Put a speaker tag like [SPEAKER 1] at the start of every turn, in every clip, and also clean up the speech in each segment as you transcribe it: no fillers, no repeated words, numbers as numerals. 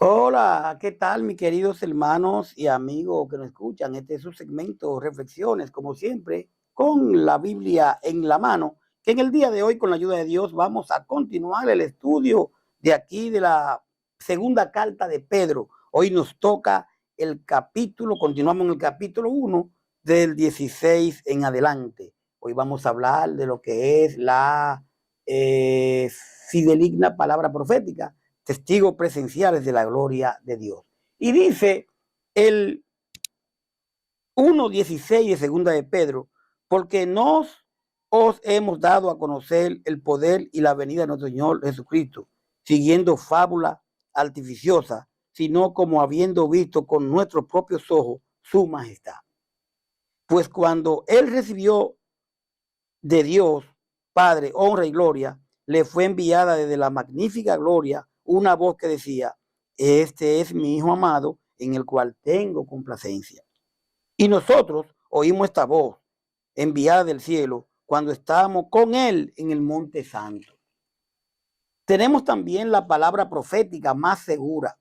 [SPEAKER 1] Hola, ¿qué tal, mis queridos hermanos y amigos que nos escuchan? Este es su segmento Reflexiones, como siempre, con la Biblia en la mano, que en el día de hoy, con la ayuda de Dios, vamos a continuar el estudio de aquí de la segunda carta de Pedro. Hoy nos toca el capítulo, continuamos en el capítulo 1 del 16 en adelante. Hoy vamos a hablar de lo que es la fideligna palabra profética, testigos presenciales de la gloria de Dios. Y dice el 1:16 de segunda de Pedro, porque os hemos dado a conocer el poder y la venida de nuestro Señor Jesucristo, siguiendo fábula artificiosa, sino como habiendo visto con nuestros propios ojos su majestad. Pues cuando él recibió de Dios, Padre, honra y gloria, le fue enviada desde la magnífica gloria una voz que decía: este es mi Hijo amado, en el cual tengo complacencia. Y nosotros oímos esta voz enviada del cielo cuando estábamos con él en el monte santo. Tenemos también la palabra profética más segura,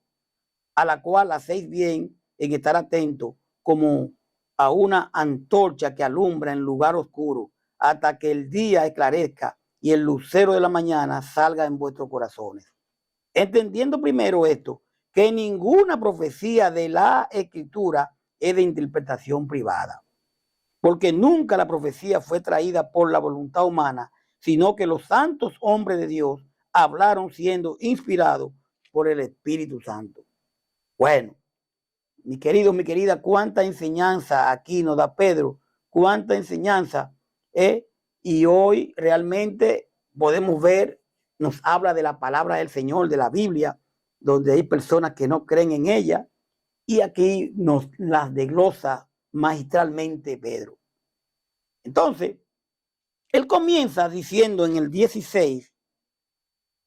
[SPEAKER 1] a la cual hacéis bien en estar atentos, como a una antorcha que alumbra en lugar oscuro, hasta que el día esclarezca y el lucero de la mañana salga en vuestros corazones. Entendiendo primero esto, que ninguna profecía de la Escritura es de interpretación privada, porque nunca la profecía fue traída por la voluntad humana, sino que los santos hombres de Dios hablaron siendo inspirados por el Espíritu Santo. Bueno, mi querido, mi querida, cuánta enseñanza aquí nos da Pedro, cuánta enseñanza, ¿eh? Y hoy realmente podemos ver, nos habla de la palabra del Señor, de la Biblia, donde hay personas que no creen en ella, y aquí nos las desglosa magistralmente Pedro. Entonces, él comienza diciendo en el 16,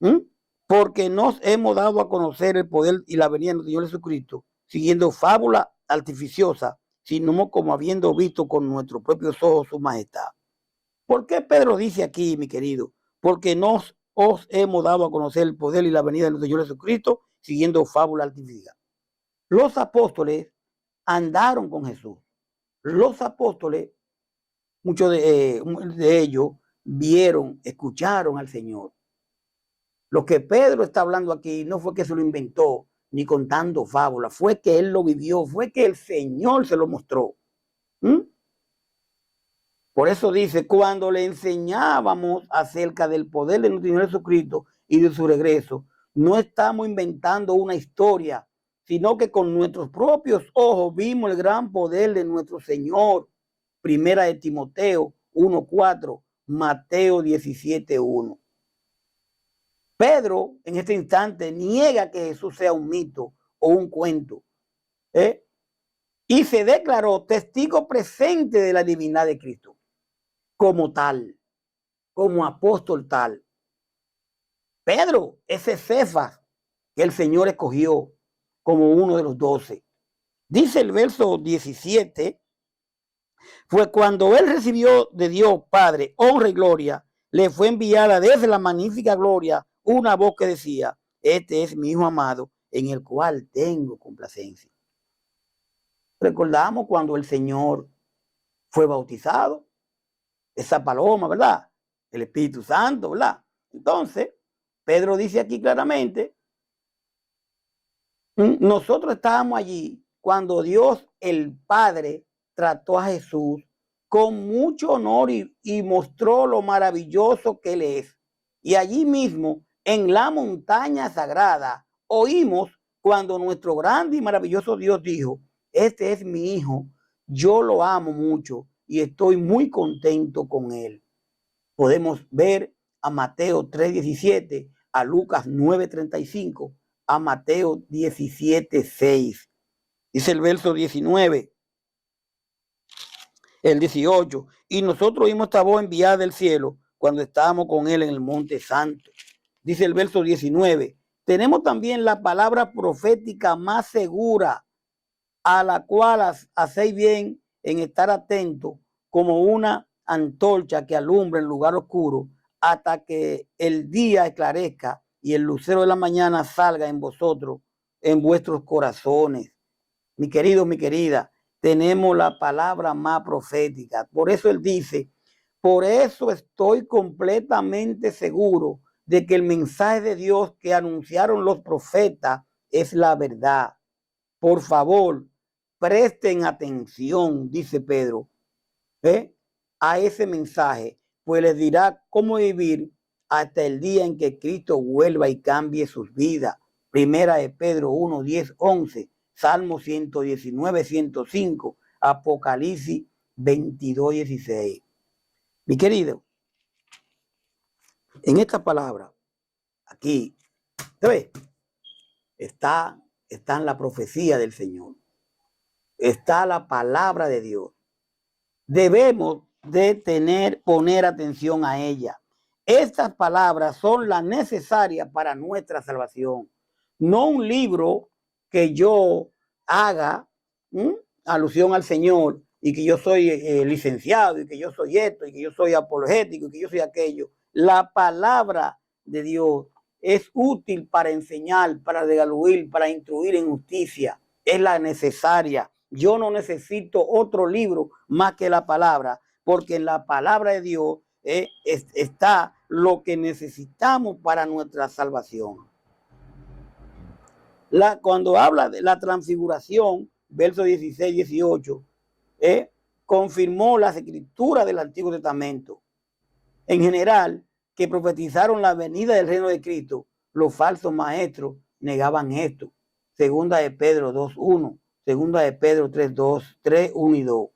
[SPEAKER 1] ¿m? Porque nos hemos dado a conocer el poder y la venida del Señor Jesucristo, siguiendo fábula artificiosa, sino como habiendo visto con nuestros propios ojos su majestad. ¿Por qué Pedro dice aquí, mi querido? Porque os hemos dado a conocer el poder y la venida del Señor Jesucristo, siguiendo fábula artificiosa. Los apóstoles andaron con Jesús. Los apóstoles, muchos de ellos, vieron, escucharon al Señor. Lo que Pedro está hablando aquí no fue que se lo inventó ni contando fábulas, fue que él lo vivió, fue que el Señor se lo mostró. ¿Mm? Por eso dice, cuando le enseñábamos acerca del poder de nuestro Señor Jesucristo y de su regreso, no estamos inventando una historia, sino que con nuestros propios ojos vimos el gran poder de nuestro Señor. Primera de Timoteo 1:4, Mateo 17:1. Pedro en este instante niega que Jesús sea un mito o un cuento, ¿eh? Y se declaró testigo presente de la divinidad de Cristo, como tal, como apóstol tal. Pedro, ese Cefas que el Señor escogió como uno de los 12. Dice el verso 17, fue cuando él recibió de Dios Padre honra y gloria, le fue enviada desde la magnífica gloria una voz que decía: este es mi Hijo amado, en el cual tengo complacencia. Recordamos cuando el Señor fue bautizado, esa paloma, ¿verdad? El Espíritu Santo, ¿verdad? Entonces, Pedro dice aquí claramente, nosotros estábamos allí cuando Dios el Padre trató a Jesús con mucho honor y mostró lo maravilloso que Él es. Y allí mismo, en la montaña sagrada, oímos cuando nuestro grande y maravilloso Dios dijo: este es mi Hijo, yo lo amo mucho y estoy muy contento con Él. Podemos ver a Mateo 3:17, a Lucas 9:35, a Mateo 17:6. Dice el verso 19, el 18, y nosotros oímos esta voz enviada del cielo cuando estábamos con él en el monte santo. Dice el verso 19, tenemos también la palabra profética más segura, a la cual hacéis bien en estar atentos, como una antorcha que alumbra en lugar oscuro, hasta que el día esclarezca y el lucero de la mañana salga en vosotros en vuestros corazones. Mi querido, mi querida, tenemos la palabra más profética. Por eso él dice, por eso estoy completamente seguro de que el mensaje de Dios que anunciaron los profetas es la verdad. Por favor, presten atención, dice Pedro, a ese mensaje, pues les dirá cómo vivir hasta el día en que Cristo vuelva y cambie sus vidas. Primera de Pedro 1, 10, 11, Salmo 119, 105, Apocalipsis 22, 16. Mi querido, en esta palabra, aquí, ¿sabes? Está en la profecía del Señor. Está la palabra de Dios. Debemos de poner atención a ella. Estas palabras son las necesarias para nuestra salvación. No un libro que yo haga alusión al Señor y que yo soy licenciado y que yo soy esto y que yo soy apologético y que yo soy aquello. La palabra de Dios es útil para enseñar, para redarguir, para instruir en justicia. Es la necesaria. Yo no necesito otro libro más que la palabra, porque en la palabra de Dios está lo que necesitamos para nuestra salvación. Cuando habla de la transfiguración, versos 16, 18, confirmó las escrituras del Antiguo Testamento. En general, que profetizaron la venida del reino de Cristo, los falsos maestros negaban esto. Segunda de Pedro 2:1, segunda de Pedro 3:2, 3:1 y 2.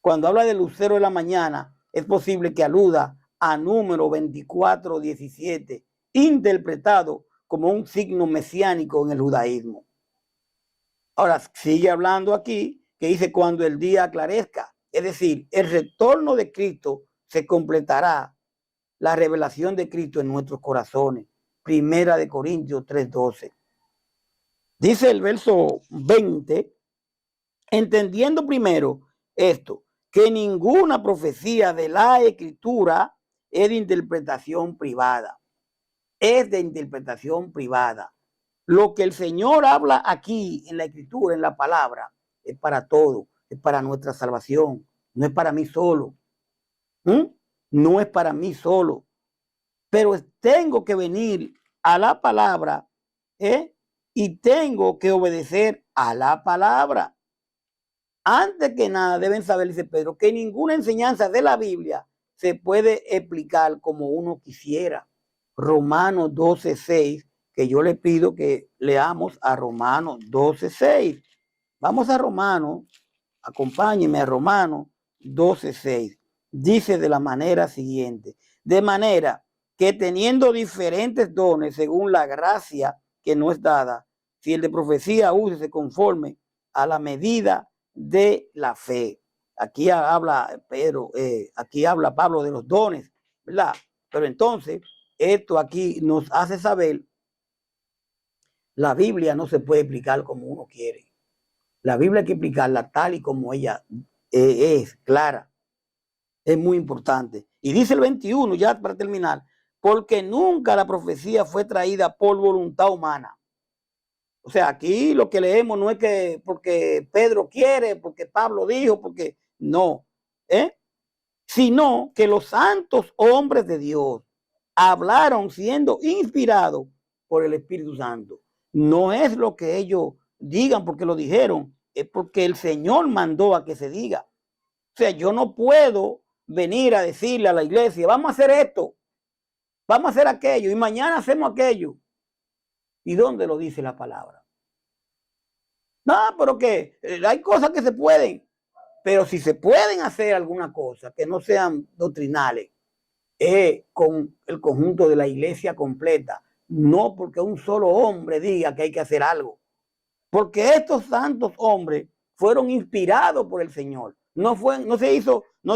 [SPEAKER 1] Cuando habla del lucero de la mañana, es posible que aluda a número 24:17, interpretado como un signo mesiánico en el judaísmo. Ahora sigue hablando aquí que dice cuando el día aclarezca, es decir, el retorno de Cristo se completará la revelación de Cristo en nuestros corazones. Primera de Corintios 3:12. Dice el verso 20, entendiendo primero esto, que ninguna profecía de la Escritura es de interpretación privada. Es de interpretación privada. Lo que el Señor habla aquí en la Escritura, en la palabra, es para todo, es para nuestra salvación, no es para mí solo. No es para mí solo. Pero tengo que venir a la palabra y tengo que obedecer a la palabra. Antes que nada deben saber, dice Pedro, que ninguna enseñanza de la Biblia se puede explicar como uno quisiera. Romanos 12:6, que yo le pido que leamos a Romanos 12:6. Vamos a Romanos, acompáñenme a Romanos 12:6. Dice de la manera siguiente, de manera que teniendo diferentes dones según la gracia que nos es dada, si el de profecía úsese conforme a la medida de la fe. Aquí habla Pedro, aquí habla Pablo de los dones, ¿verdad? Pero entonces, esto aquí nos hace saber, la Biblia no se puede explicar como uno quiere. La Biblia hay que explicarla tal y como ella es, clara. Es muy importante. Y dice el 21, ya para terminar, porque nunca la profecía fue traída por voluntad humana. O sea, aquí lo que leemos no es que porque Pedro quiere, porque Pablo dijo, porque no, sino que los santos hombres de Dios hablaron siendo inspirados por el Espíritu Santo. No es lo que ellos digan porque lo dijeron, es porque el Señor mandó a que se diga. O sea, yo no puedo venir a decirle a la iglesia, vamos a hacer esto, vamos a hacer aquello, y mañana hacemos aquello. ¿Y dónde lo dice la palabra? No, pero que hay cosas que se pueden, pero si se pueden hacer alguna cosa que no sean doctrinales, con el conjunto de la iglesia completa, no porque un solo hombre diga que hay que hacer algo, porque estos santos hombres fueron inspirados por el Señor. No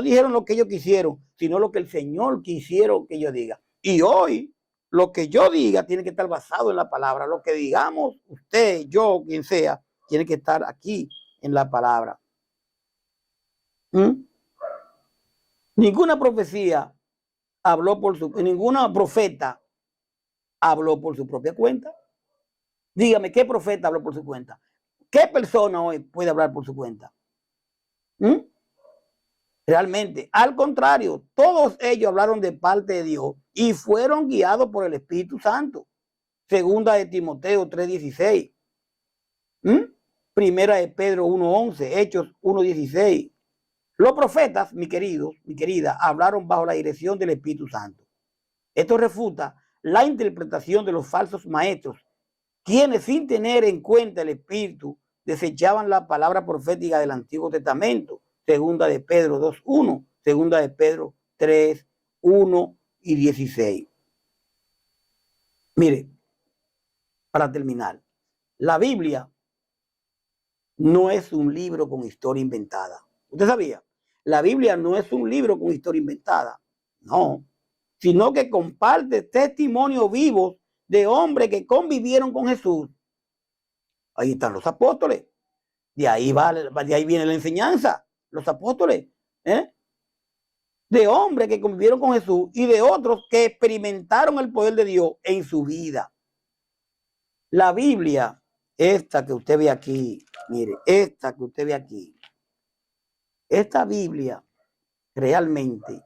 [SPEAKER 1] dijeron lo que ellos quisieron, sino lo que el Señor quisieron que yo diga. Y hoy, lo que yo diga tiene que estar basado en la palabra. Lo que digamos, usted, yo, quien sea, tiene que estar aquí en la palabra. Ninguna profecía ninguna profeta habló por su propia cuenta. Dígame, ¿qué profeta habló por su cuenta? ¿Qué persona hoy puede hablar por su cuenta? ¿Mm? Realmente, al contrario, todos ellos hablaron de parte de Dios y fueron guiados por el Espíritu Santo. Segunda de Timoteo 3:16. Primera de Pedro 1:11, Hechos 1:16. Los profetas, mi querido, mi querida, hablaron bajo la dirección del Espíritu Santo. Esto refuta la interpretación de los falsos maestros, quienes sin tener en cuenta el Espíritu desechaban la palabra profética del Antiguo Testamento. Segunda de Pedro 2:1, segunda de Pedro 3:1 y 16. Mire, para terminar, la Biblia no es un libro con historia inventada. ¿Usted sabía? La Biblia no es un libro con historia inventada, no, sino que comparte testimonios vivos de hombres que convivieron con Jesús. Ahí están los apóstoles. De ahí viene la enseñanza, los apóstoles, de hombres que convivieron con Jesús y de otros que experimentaron el poder de Dios en su vida. La Biblia, esta que usted ve aquí, mire, esta que usted ve aquí, esta Biblia realmente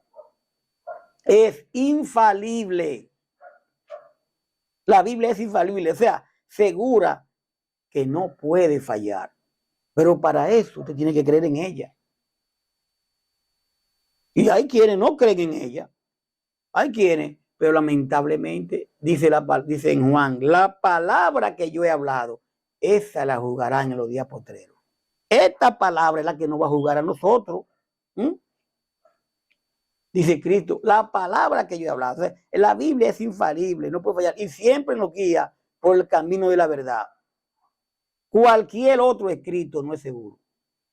[SPEAKER 1] es infalible. La Biblia es infalible, o sea, segura que no puede fallar. Pero para eso usted tiene que creer en ella. Y hay quienes no creen en ella. Hay quienes, pero lamentablemente, dice en Juan, la palabra que yo he hablado, esa la juzgarán en los días postreros. Esta palabra es la que nos va a juzgar a nosotros. Dice Cristo, la palabra que yo he hablado. O sea, la Biblia es infalible, no puede fallar. Y siempre nos guía por el camino de la verdad. Cualquier otro escrito no es seguro.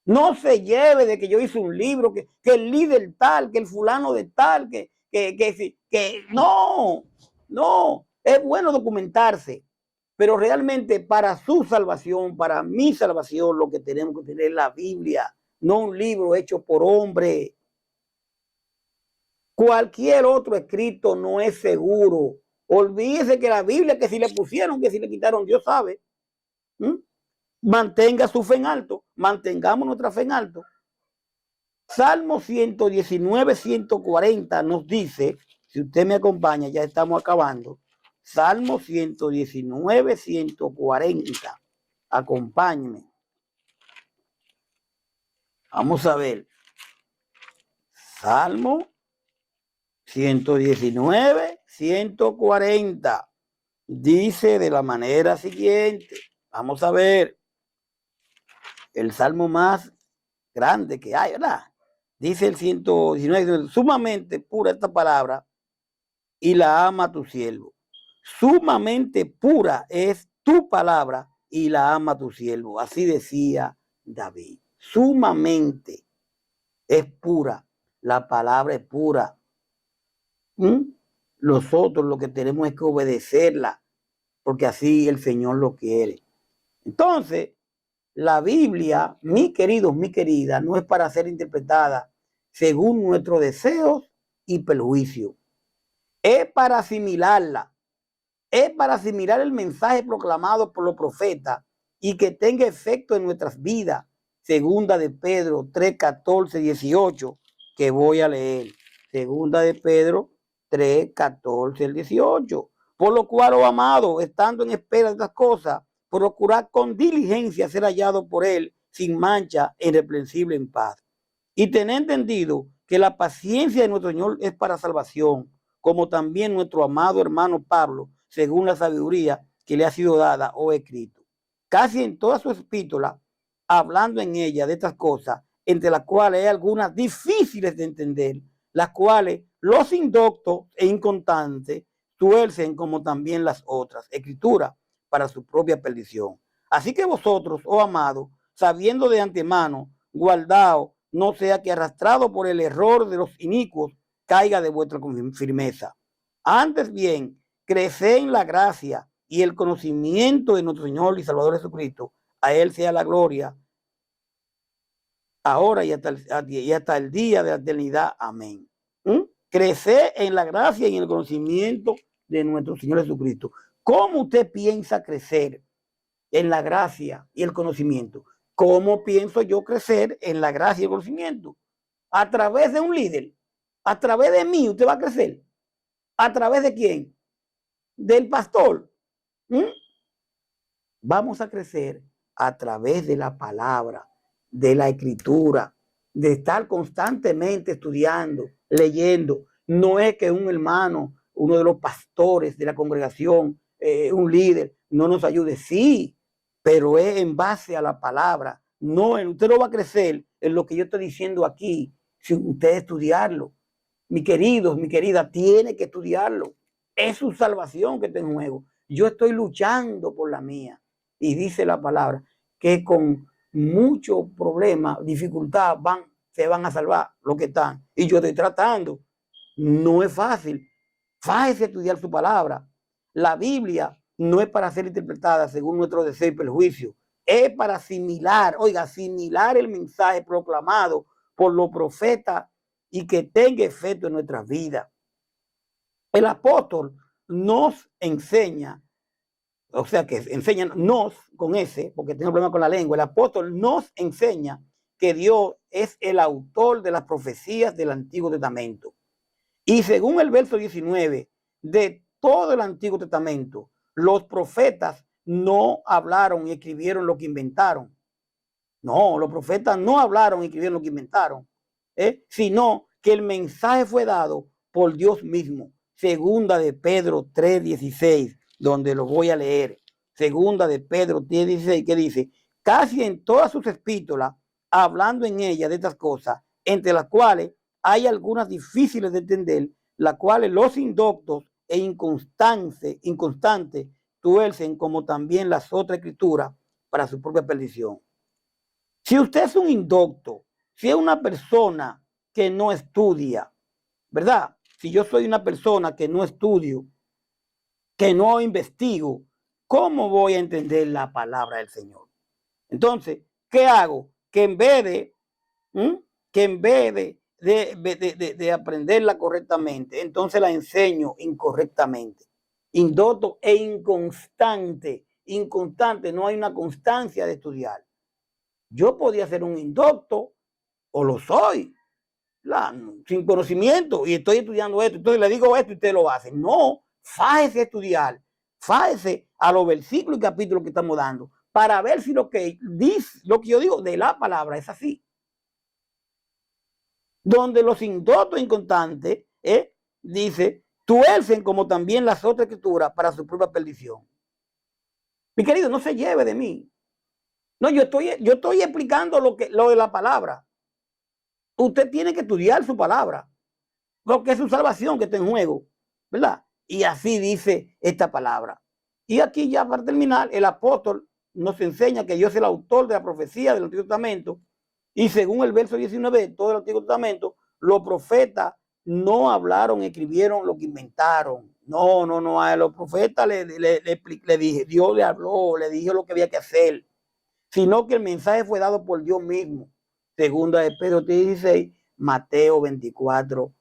[SPEAKER 1] No se lleve de que yo hice un libro, que el líder tal, que el fulano de tal, que no, es bueno documentarse, pero realmente para su salvación, para mi salvación, lo que tenemos que tener es la Biblia, no un libro hecho por hombre. Cualquier otro escrito no es seguro. Olvídese que la Biblia, que si le pusieron, que si le quitaron, Dios sabe. Mantenga su fe en alto, mantengamos nuestra fe en alto. Salmo 119, 140 nos dice, si usted me acompaña, ya estamos acabando. Salmo 119, 140. Acompáñeme. Vamos a ver. Salmo 119, 140. Dice de la manera siguiente. Vamos a ver. El salmo más grande que hay, ¿verdad? Dice el 119, sumamente pura esta palabra, y la ama tu siervo. Sumamente pura es tu palabra, y la ama tu siervo. Así decía David. Sumamente es pura. La palabra es pura. Nosotros lo que tenemos es que obedecerla, porque así el Señor lo quiere. Entonces, la Biblia, mis queridos, mi querida, no es para ser interpretada según nuestros deseos y perjuicios. Es para asimilarla. Es para asimilar el mensaje proclamado por los profetas y que tenga efecto en nuestras vidas. Segunda de Pedro 3, 14, 18, que voy a leer. Segunda de Pedro 3, 14, 18. Por lo cual, oh amado, estando en espera de estas cosas, procurad con diligencia ser hallado por él sin mancha e irreprensible en paz. Y tened entendido que la paciencia de nuestro Señor es para salvación, como también nuestro amado hermano Pablo, según la sabiduría que le ha sido dada o escrito. Casi en toda su epístola, hablando en ella de estas cosas, entre las cuales hay algunas difíciles de entender, las cuales los indoctos e inconstantes tuercen como también las otras escrituras para su propia perdición. Así que vosotros, oh amados, sabiendo de antemano, guardaos, no sea que arrastrado por el error de los inicuos, caiga de vuestra firmeza. Antes bien, creced en la gracia y el conocimiento de nuestro Señor y Salvador Jesucristo. A Él sea la gloria, ahora y hasta el día de la eternidad. Amén. Creced en la gracia y en el conocimiento de nuestro Señor Jesucristo. ¿Cómo usted piensa crecer? en la gracia y el conocimiento. ¿Cómo pienso yo crecer en la gracia y el conocimiento? A través de un líder. A través de mí usted va a crecer. ¿A través de quién? Del pastor. Vamos a crecer a través de la palabra, de la escritura, de estar constantemente estudiando, leyendo. No es que un hermano, uno de los pastores de la congregación, un líder, no nos ayude. Sí, pero es en base a la palabra. No, usted no va a crecer en lo que yo estoy diciendo aquí sin usted estudiarlo. Mi querido, mi querida, tiene que estudiarlo. Es su salvación que está en juego. Yo estoy luchando por la mía. Y dice la palabra que con mucho problema, dificultad, se van a salvar los que están. Y yo estoy tratando. No es fácil. Fácil estudiar su palabra. La Biblia no es para ser interpretada según nuestro deseo y perjuicio. Es para asimilar, oiga, asimilar el mensaje proclamado por los profetas y que tenga efecto en nuestras vidas. El apóstol nos enseña, o sea que enseña nos con ese, porque tengo problema con la lengua, el apóstol nos enseña que Dios es el autor de las profecías del Antiguo Testamento. Y según el verso 19 de todo el Antiguo Testamento, los profetas no hablaron y escribieron lo que inventaron. No, los profetas no hablaron y escribieron lo que inventaron, sino que el mensaje fue dado por Dios mismo. Segunda de Pedro 3:16, donde lo voy a leer. Segunda de Pedro 3:16, que dice: casi en todas sus epístolas, hablando en ellas de estas cosas, entre las cuales hay algunas difíciles de entender, las cuales los indoctos e inconstantes tuercen, como también las otras escrituras, para su propia perdición. Si usted es un indocto, si es una persona que no estudia, ¿verdad? Si yo soy una persona que no estudio, que no investigo, ¿cómo voy a entender la palabra del Señor? Entonces, ¿qué hago? Que en vez de aprenderla correctamente, entonces la enseño incorrectamente. Indocto e inconstante. Inconstante, no hay una constancia de estudiar. Yo podía ser un indocto, o lo soy, sin conocimiento, y estoy estudiando esto, entonces le digo esto y usted lo hace. No, fájese a estudiar, fájese a los versículos y capítulos que estamos dando, para ver si lo que dice, lo que yo digo de la palabra es así. Donde los indoctos inconstantes, dice, tuercen como también las otras escrituras para su propia perdición. Mi querido, no se lleve de mí. No, yo estoy explicando lo de la palabra. Usted tiene que estudiar su palabra, porque es su salvación que está en juego, ¿verdad? Y así dice esta palabra. Y aquí ya para terminar, el apóstol nos enseña que Dios es el autor de la profecía del Antiguo Testamento, y según el verso 19 de todo el Antiguo Testamento, los profetas no hablaron, escribieron lo que inventaron. No, a los profetas le dije, Dios le habló, le dijo lo que había que hacer, sino que el mensaje fue dado por Dios mismo. Segunda de Pedro 16, Mateo 24,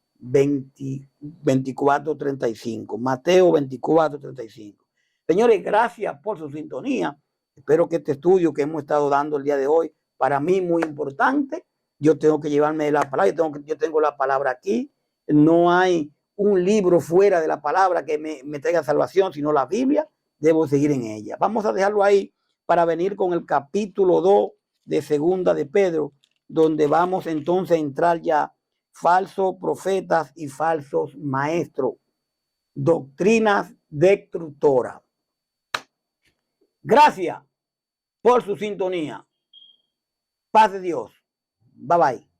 [SPEAKER 1] 35. Mateo 24, 35. Señores, gracias por su sintonía. Espero que este estudio que hemos estado dando el día de hoy, para mí muy importante. Yo tengo que llevarme la palabra, yo tengo la palabra aquí. No hay un libro fuera de la palabra que me traiga salvación, sino la Biblia. Debo seguir en ella. Vamos a dejarlo ahí para venir con el capítulo 2 de Segunda de Pedro, donde vamos entonces a entrar ya falsos profetas y falsos maestros, doctrinas destructoras. Gracias por su sintonía. Paz de Dios. Bye bye.